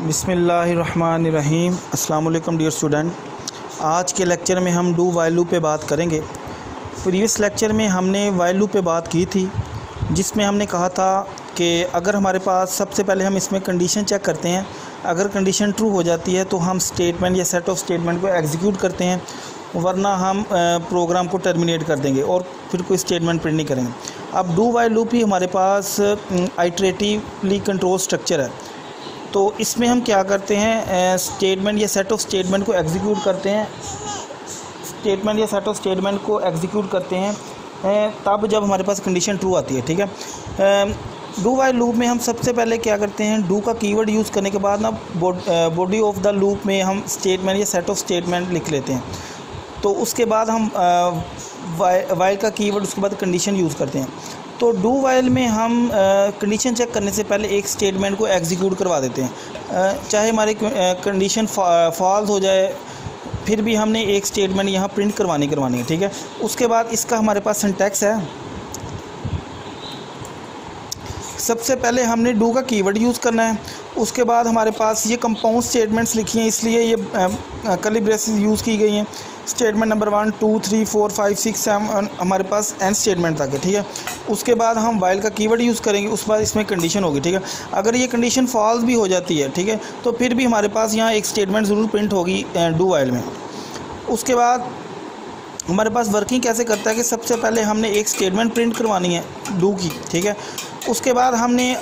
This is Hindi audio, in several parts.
बिस्मिल्लाहिर्रहमानिर्रहीम। अस्सलाम वालेकुम डियर स्टूडेंट। आज के लेक्चर में हम डू वाइल लूप पे बात करेंगे। प्रीवियस लेक्चर में हमने वाइल लूप पे बात की थी, जिसमें हमने कहा था कि अगर हमारे पास सबसे पहले हम इसमें कंडीशन चेक करते हैं, अगर कंडीशन ट्रू हो जाती है तो हम स्टेटमेंट या सेट ऑफ स्टेटमेंट को एग्जीक्यूट करते हैं, वरना हम प्रोग्राम को टर्मिनेट कर देंगे और फिर कोई स्टेटमेंट प्रिंट नहीं करेंगे। अब डू वाइल लूप ही हमारे पास आइटरेटिवली कंट्रोल स्ट्रक्चर है। तो इसमें हम क्या करते हैं, स्टेटमेंट या सेट ऑफ स्टेटमेंट को एग्जीक्यूट करते हैं, तब जब हमारे पास कंडीशन ट्रू आती है। ठीक है, डू वाइल लूप में हम सबसे पहले क्या करते हैं, डू का कीवर्ड यूज़ करने के बाद ना बॉडी ऑफ द लूप में हम स्टेटमेंट या सेट ऑफ स्टेटमेंट लिख लेते हैं। तो उसके बाद हम वाइल का कीवर्ड, उसके बाद कंडीशन यूज़ करते हैं। तो डू वाइल में हम कंडीशन चेक करने से पहले एक स्टेटमेंट को एग्जीक्यूट करवा देते हैं, चाहे हमारी कंडीशन फॉल्स हो जाए, फिर भी हमने एक स्टेटमेंट यहाँ प्रिंट करवानी है। ठीक है, उसके बाद इसका हमारे पास सिंटैक्स है। सबसे पहले हमने डू का कीवर्ड यूज़ करना है, उसके बाद हमारे पास ये कंपाउंड स्टेटमेंट्स लिखी हैं, इसलिए ये कर्ली ब्रेसेस यूज़ की गई हैं। स्टेटमेंट नंबर 1 2 3 4 5 6 7 हमारे पास एन स्टेटमेंट तक है। ठीक है, उसके बाद हम वाइल का कीवर्ड यूज़ करेंगे, उसके बाद इसमें कंडीशन होगी। ठीक है, अगर ये कंडीशन फॉल्स भी हो जाती है, ठीक है, तो फिर भी हमारे पास यहाँ एक स्टेटमेंट ज़रूर प्रिंट होगी डू वाइल में। उसके बाद हमारे पास वर्किंग कैसे करता है कि सबसे पहले हमने एक स्टेटमेंट प्रिंट करवानी है डू की। ठीक है, उसके बाद हमने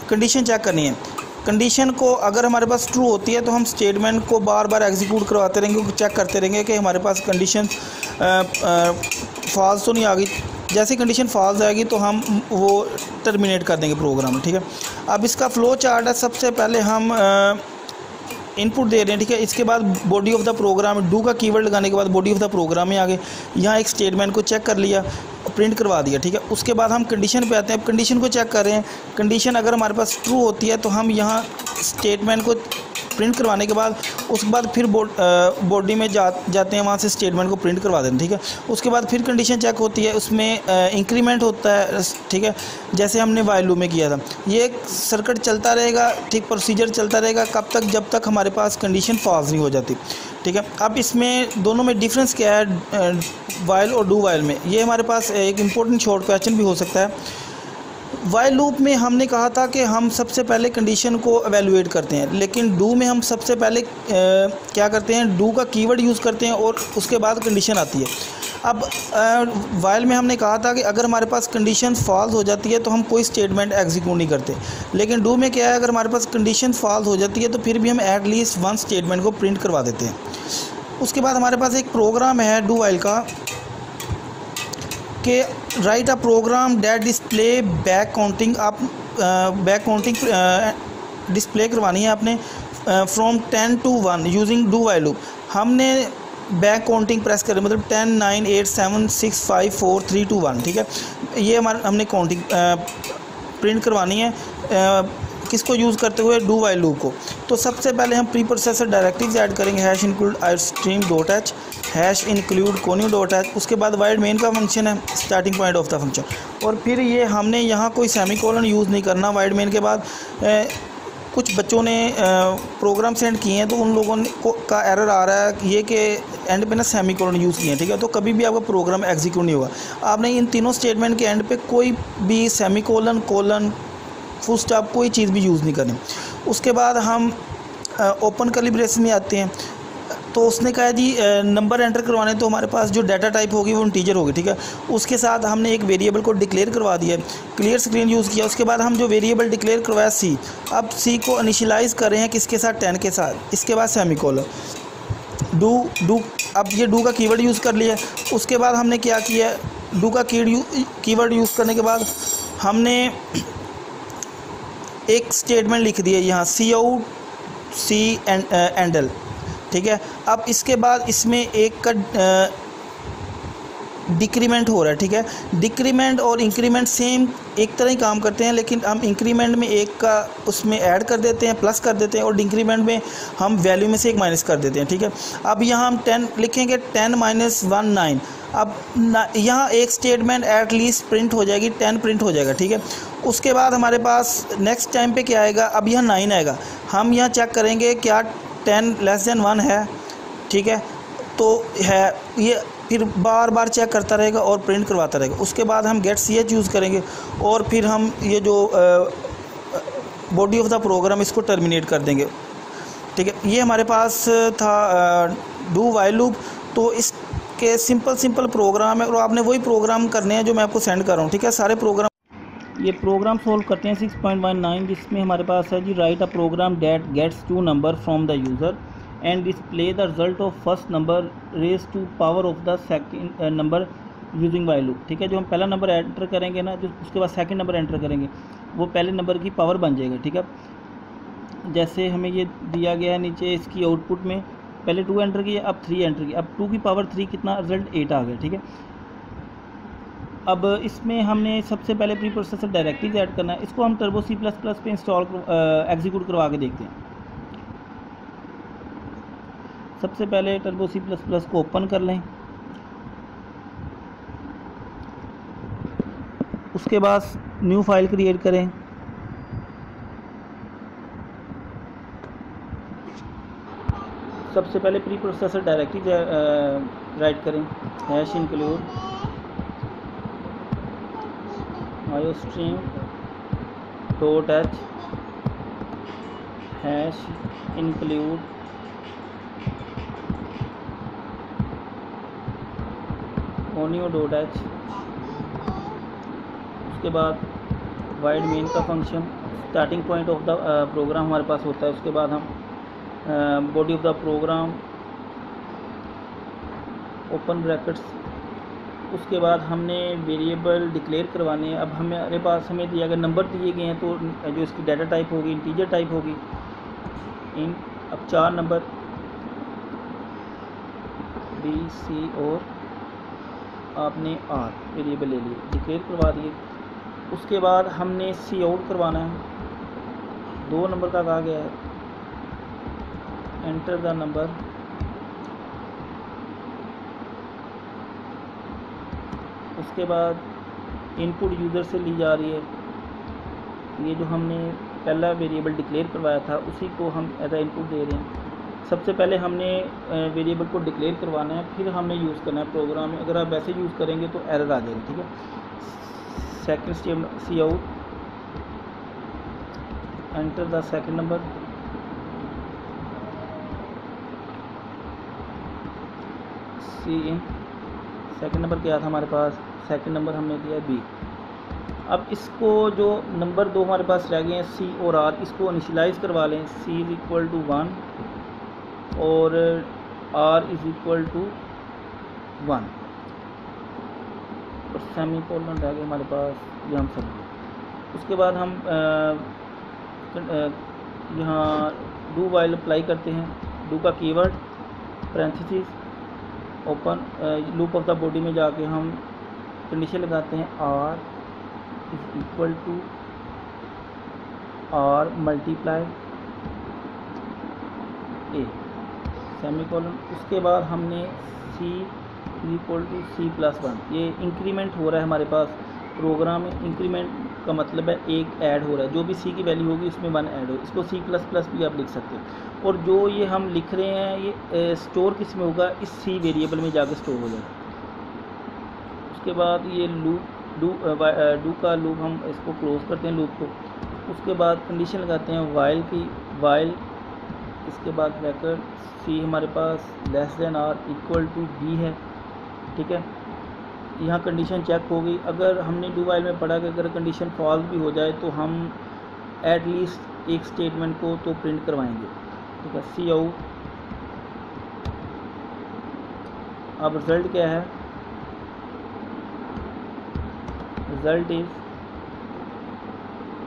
कंडीशन चेक करनी है। कंडीशन को अगर हमारे पास ट्रू होती है तो हम स्टेटमेंट को बार बार एग्जीक्यूट करवाते रहेंगे, चेक करते रहेंगे कि हमारे पास कंडीशन फॉल्स तो नहीं आ गई। जैसे कंडीशन फॉल्स आएगी तो हम वो टर्मिनेट कर देंगे प्रोग्राम। ठीक है, अब इसका फ्लो चार्ट है। सबसे पहले हम इनपुट दे रहे हैं। ठीक है, इसके बाद body of the program, do का कीवर्ड लगाने के बाद बॉडी ऑफ द प्रोग्राम में आगे यहाँ एक स्टेटमेंट को चेक कर लिया, प्रिंट करवा दिया। ठीक है, उसके बाद हम कंडीशन पे आते हैं। अब कंडीशन को चेक कर रहे हैं, कंडीशन अगर हमारे पास ट्रू होती है तो हम यहाँ स्टेटमेंट को प्रिंट करवाने के बाद उसके बाद फिर बॉडी में जाते हैं, वहाँ से स्टेटमेंट को प्रिंट करवा देते हैं। ठीक है, उसके बाद फिर कंडीशन चेक होती है, उसमें इंक्रीमेंट होता है। ठीक है, जैसे हमने वाइल लूप में किया था। ये एक सर्किट चलता रहेगा, ठीक, प्रोसीजर चलता रहेगा, कब तक, जब तक हमारे पास कंडीशन फॉल्स नहीं हो जाती। ठीक है, अब इसमें दोनों में डिफरेंस क्या है वाइल और डू वाइल में, ये हमारे पास एक इम्पोर्टेंट शॉर्ट क्वेश्चन भी हो सकता है। वाइल लूप में हमने कहा था कि हम सबसे पहले कंडीशन को एवेलुएट करते हैं, लेकिन डू में हम सबसे पहले क्या करते हैं, डू का कीवर्ड यूज़ करते हैं और उसके बाद कंडीशन आती है। अब वाइल में हमने कहा था कि अगर हमारे पास कंडीशन फॉल्स हो जाती है तो हम कोई स्टेटमेंट एग्जीक्यूट नहीं करते, लेकिन डू में क्या है, अगर हमारे पास कंडीशन फॉल्स हो जाती है तो फिर भी हम एटलीस्ट वन स्टेटमेंट को प्रिंट करवा देते हैं। उसके बाद हमारे पास एक प्रोग्राम है डू वाइल का कि write a program that display back counting. आप बैक काउंटिंग डिस्प्ले करवानी है आपने from 10 to 1 using do while loop. हमने बैक काउंटिंग प्रेस करें, मतलब 10 9 8 7 6 5 4 3 2 1। ठीक है, ये हमने काउंटिंग प्रिंट करवानी है, किसको यूज़ करते हुए, डू वाइल लूप को। तो सबसे पहले हम प्री प्रोसेसर डायरेक्टिव्स ऐड करेंगे, #include iostream.h, #include conio.h। उसके बाद वाइल मेन का फंक्शन है, starting point of the function, और फिर ये हमने यहाँ कोई सेमीकोलन यूज़ नहीं करना। वाइल मेन के बाद कुछ बच्चों ने प्रोग्राम सेंड किए हैं तो उन लोगों का एरर आ रहा है ये कि एंड पे ना सेमीकोलन यूज़ किए हैं। ठीक है, तो कभी भी आपका प्रोग्राम एग्जीक्यूट नहीं होगा। आपने इन तीनों स्टेटमेंट के एंड पे कोई भी सेमीकोलन, कोलन, फुल स्टॉप, कोई चीज़ भी यूज़ नहीं करनी। उसके बाद हम ओपन कर्ली ब्रेसेस में आते हैं। तो उसने कहा जी नंबर एंटर करवाने, तो हमारे पास जो डाटा टाइप होगी वो इंटीजर होगी। ठीक है, उसके साथ हमने एक वेरिएबल को डिक्लेयर करवा दिया, क्लियर स्क्रीन यूज़ किया। उसके बाद हम जो वेरिएबल डिक्लेयर करवाया सी, अब सी को इनिशियलाइज कर रहे हैं किसके साथ, 10 के साथ। इसके बाद सेमीकोलन, डू अब ये डू का कीवर्ड यूज़ कर लिया। उसके बाद हमने क्या किया, डू का कीवर्ड यूज़ करने के बाद हमने एक स्टेटमेंट लिख दिया यहाँ सी एंडल। ठीक है, अब इसके बाद इसमें एक का डिक्रीमेंट हो रहा है। ठीक है, डिक्रीमेंट और इंक्रीमेंट सेम एक तरह ही काम करते हैं, लेकिन हम इंक्रीमेंट में एक का उसमें ऐड कर देते हैं, प्लस कर देते हैं, और डिक्रीमेंट में हम वैल्यू में से एक माइनस कर देते हैं। ठीक है, अब यहाँ हम 10 लिखेंगे, 10 - 1 9। अब यहाँ एक स्टेटमेंट एट लीस्ट प्रिंट हो जाएगी, 10 प्रिंट हो जाएगा। ठीक है, उसके बाद हमारे पास नेक्स्ट टाइम पे क्या आएगा, अब यहाँ 9 आएगा। हम यहाँ चेक करेंगे क्या 10 लेस देन 1 है, ठीक है, तो है ये, फिर बार बार चेक करता रहेगा और प्रिंट करवाता रहेगा। उसके बाद हम गेट ch यूज़ करेंगे और फिर हम ये जो बॉडी ऑफ द प्रोग्राम इसको टर्मिनेट कर देंगे, ठीक है। ये हमारे पास था डू वाइल लूप। तो इसके सिंपल प्रोग्राम है और आपने वही प्रोग्राम करने हैं जो मैं आपको सेंड कर रहा हूँ, ठीक है। सारे प्रोग्राम, ये प्रोग्राम सोल्व करते हैं 6.19, जिसमें हमारे पास है जी write a program that gets 2 number from the user and display the result of first number raise to power of the second number using while loop, ठीक है। जो हम पहला नंबर एंटर करेंगे ना, जो उसके बाद सेकंड नंबर एंटर करेंगे वो पहले नंबर की पावर बन जाएगा, ठीक है। जैसे हमें ये दिया गया है नीचे, इसकी आउटपुट में पहले 2 एंटर किया, अब 3 एंटर किया, अब 2 की पावर 3 कितना, रिजल्ट 8 आ गया, ठीक है। अब इसमें हमने सबसे पहले प्री प्रोसेसर डायरेक्टरीज ऐड करना है। इसको हम टर्बो C++ पे इंस्टॉल एग्जीक्यूट करवा के देखते हैं। सबसे पहले टर्बो C++ को ओपन कर लें, उसके बाद न्यू फाइल क्रिएट करें, सबसे पहले प्री प्रोसेसर डायरेक्टरी राइट करें, hash include iostream dot h hash include onio dot h। उसके बाद वाइड मेन का function starting point of the program हमारे पास होता है। उसके बाद हम body of the program open brackets. उसके बाद हमने वेरिएबल डिक्लेयर करवाने हैं। अब हमारे पास हमें दिया गया नंबर दिए गए हैं, तो जो इसकी डाटा टाइप होगी इंटीजर टाइप होगी इन। अब 4 नंबर B C और आपने R वेरिएबल ले लिए, डिक्लेयर करवा दिए। उसके बाद हमने सी आउट करवाना है, 2 नंबर का कहा गया है, एंटर द नंबर। उसके बाद इनपुट यूज़र से ली जा रही है, ये जो हमने पहला वेरिएबल डिक्लेयर करवाया था उसी को हम एज आ इनपुट दे रहे हैं। सबसे पहले हमने वेरिएबल को डिक्लेयर करवाना है, फिर हमने यूज़ करना है प्रोग्राम में। अगर आप वैसे यूज़ करेंगे तो एरर आ जाएगी, ठीक है। Second step cout, enter the second number, cin. Second number क्या था हमारे पास, सेकंड नंबर हमने दिया B। अब इसको जो नंबर 2 हमारे पास रह गए हैं C और R, इसको इनिशियलाइज़ करवा लें। C इज़ इक्वल टू 1 और R इज़ इक्वल टू 1 और सेमी कोलन रह गए हमारे पास, ये हम सब। उसके बाद हम यहाँ डू वाइल अप्लाई करते हैं। डू का keyword parenthesis open loop of the body में जाके हम कंडीशन लगाते हैं R is equal to R multiply A semicolon. उसके बाद हमने C is equal to C+1। ये इंक्रीमेंट हो रहा है हमारे पास प्रोग्राम में। इंक्रीमेंट का मतलब है एक ऐड हो रहा है, जो भी C की वैल्यू होगी उसमें 1 ऐड हो। इसको C++ भी आप लिख सकते हैं। और जो ये हम लिख रहे हैं ये स्टोर किस में होगा, इस C वेरिएबल में जाकर स्टोर हो जाएगा। उसके बाद ये लूप डू का लूप हम इसको क्लोज करते हैं लूप को। उसके बाद कंडीशन लगाते हैं वाइल की, वाइल इसके बाद ब्रैकेट C हमारे पास less than R equal to B है, ठीक है। यहाँ कंडीशन चेक होगी। अगर हमने डू वाइल में पढ़ा कि अगर कंडीशन फॉल्स भी हो जाए तो हम एट लीस्ट एक स्टेटमेंट को तो प्रिंट करवाएंगे, ठीक है। सी आउट। अब रिज़ल्ट क्या है, रिज़ल्ट इज़,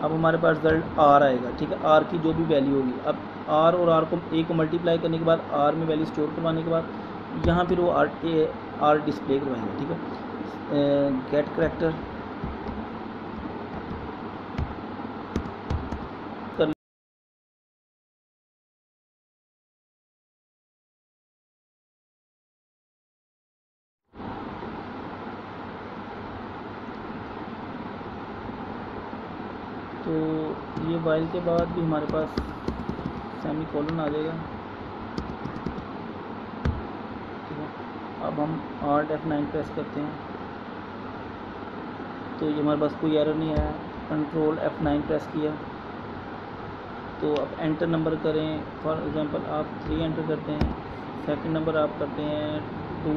अब हमारे पास रिज़ल्ट R आएगा, ठीक है। R की जो भी वैल्यू होगी, अब R और R को A को मल्टीप्लाई करने के बाद R में वैल्यू स्टोर करवाने के बाद यहाँ फिर वो R डिस्प्ले करवाएंगे, ठीक है। गेट करैक्टर कर तो ये वाइल के बाद भी हमारे पास सेमी कोलन आ जाएगा। ठीक है, अब हम Alt F9 प्रेस करते हैं तो ये हमारे पास कोई एरर नहीं आया। कंट्रोल F9 प्रेस किया तो अब एंटर नंबर करें। फॉर एग्ज़ाम्पल आप 3 एंटर करते हैं, सेकंड नंबर आप करते हैं 2।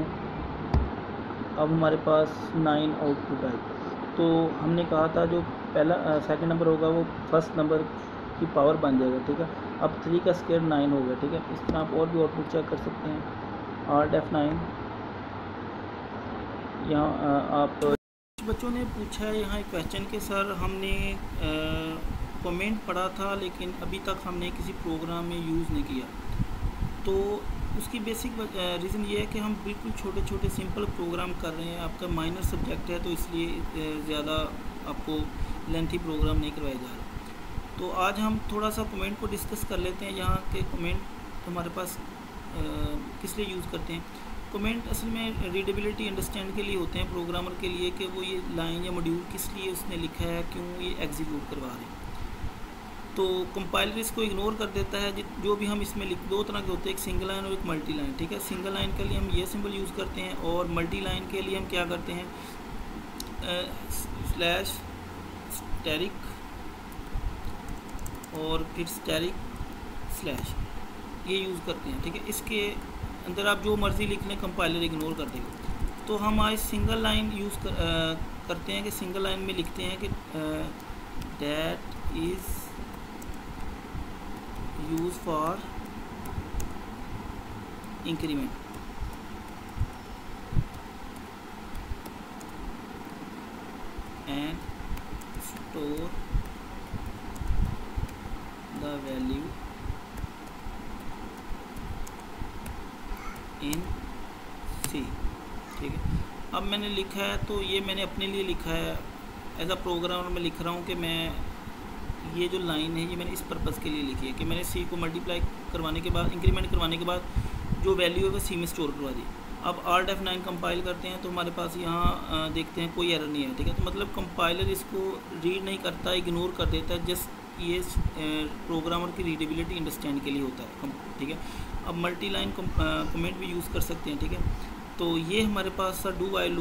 अब हमारे पास 9 आउटपुट आई। तो हमने कहा था जो पहला सेकंड नंबर होगा वो फर्स्ट नंबर की पावर बन जाएगा। ठीक है, अब 3 का स्क्वायर 9 होगा। ठीक है, इस तरह आप और भी आउटपुट चेक कर सकते हैं। Alt F9 यहाँ आप बच्चों ने पूछा है यहाँ एक क्वेश्चन के सर हमने कमेंट पढ़ा था लेकिन अभी तक हमने किसी प्रोग्राम में यूज़ नहीं किया। तो उसकी बेसिक रीज़न ये है कि हम बिल्कुल छोटे छोटे सिंपल प्रोग्राम कर रहे हैं। आपका माइनर सब्जेक्ट है तो इसलिए ज़्यादा आपको लेंथी प्रोग्राम नहीं करवाया जा रहा। तो आज हम थोड़ा सा कमेंट को डिस्कस कर लेते हैं। यहाँ के कमेंट हमारे पास किस लिए यूज़ करते हैं। कमेंट असल में रीडेबिलिटी अंडरस्टैंड के लिए होते हैं प्रोग्रामर के लिए कि वो ये लाइन या मॉड्यूल किस लिए उसने लिखा है, क्यों ये एग्जीक्यूट करवा रहे हैं। तो कंपाइलर इसको इग्नोर कर देता है। जो भी हम इसमें लिख, दो तरह के होते हैं, एक सिंगल लाइन और एक मल्टी लाइन। ठीक है, सिंगल लाइन के लिए हम ये सिंबल यूज़ करते हैं और मल्टी लाइन के लिए हम क्या करते हैं, स्लैश स्टैरिक और फिर स्टैरिक स्लैश ये यूज़ करते हैं। ठीक है, इसके अंदर आप जो मर्ज़ी लिख लें कंपाइलर इग्नोर कर देगा। तो हम आज सिंगल लाइन यूज़ करते हैं कि सिंगल लाइन में लिखते हैं कि that is use for increment and store the value in C. ठीक है, अब मैंने लिखा है तो ये मैंने अपने लिए लिखा है एज अ प्रोग्रामर। मैं लिख रहा हूँ कि मैं ये जो लाइन है ये मैंने इस पर्पज़ के लिए लिखी है कि मैंने सी को मल्टीप्लाई करवाने के बाद, इंक्रीमेंट करवाने के बाद जो वैल्यू है वो सी में स्टोर करवा दी। अब Alt F9 कंपाइल करते हैं तो हमारे पास यहाँ देखते हैं कोई एरर नहीं है। ठीक है, तो मतलब कंपाइलर इसको रीड नहीं करता, इग्नोर कर देता है। जस्ट ये प्रोग्रामर की रीडेबिलिटी अंडरस्टैंड के लिए होता है। ठीक है, अब मल्टी लाइन कमेंट भी यूज़ कर सकते हैं। ठीक है, तो ये हमारे पास डू वाइल लूप